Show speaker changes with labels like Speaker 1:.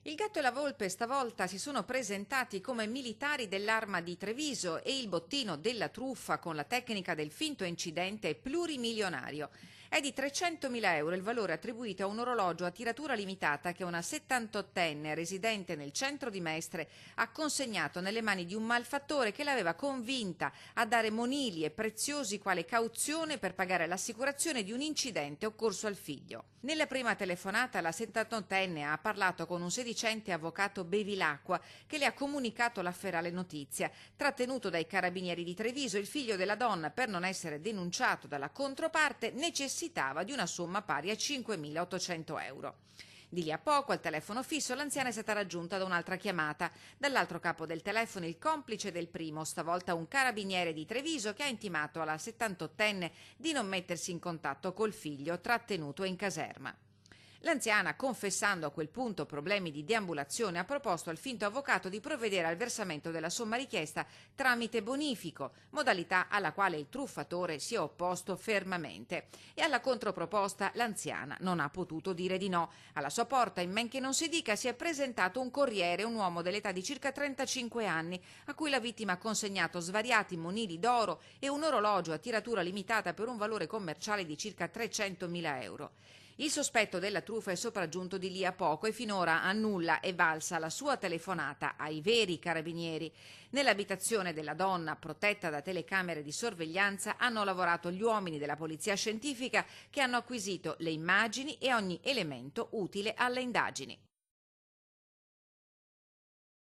Speaker 1: Il gatto e la volpe stavolta si sono presentati come militari dell'Arma di Treviso e il bottino della truffa con la tecnica del finto incidente è plurimilionario. È di 300.000 euro il valore attribuito a un orologio a tiratura limitata che una 78enne residente nel centro di Mestre ha consegnato nelle mani di un malfattore che l'aveva convinta a dare monili e preziosi quale cauzione per pagare l'assicurazione di un incidente occorso al figlio. Nella prima telefonata la 78enne ha parlato con un sedicente avvocato Bevilacqua che le ha comunicato l'afferale notizia. Trattenuto dai carabinieri di Treviso, il figlio della donna, per non essere denunciato dalla controparte, necessitava di una somma pari a 5.800 euro. Di lì a poco, al telefono fisso, l'anziana è stata raggiunta da un'altra chiamata. Dall'altro capo del telefono il complice del primo, stavolta un carabiniere di Treviso, che ha intimato alla 78enne di non mettersi in contatto col figlio trattenuto in caserma. L'anziana, confessando a quel punto problemi di deambulazione, ha proposto al finto avvocato di provvedere al versamento della somma richiesta tramite bonifico, modalità alla quale il truffatore si è opposto fermamente. E alla controproposta l'anziana non ha potuto dire di no. Alla sua porta, in men che non si dica, si è presentato un corriere, un uomo dell'età di circa 35 anni, a cui la vittima ha consegnato svariati monili d'oro e un orologio a tiratura limitata per un valore commerciale di circa 300.000 euro. Il sospetto della truffa è sopraggiunto di lì a poco e finora a nulla è valsa la sua telefonata ai veri carabinieri. Nell'abitazione della donna, protetta da telecamere di sorveglianza, hanno lavorato gli uomini della polizia scientifica che hanno acquisito le immagini e ogni elemento utile alle indagini.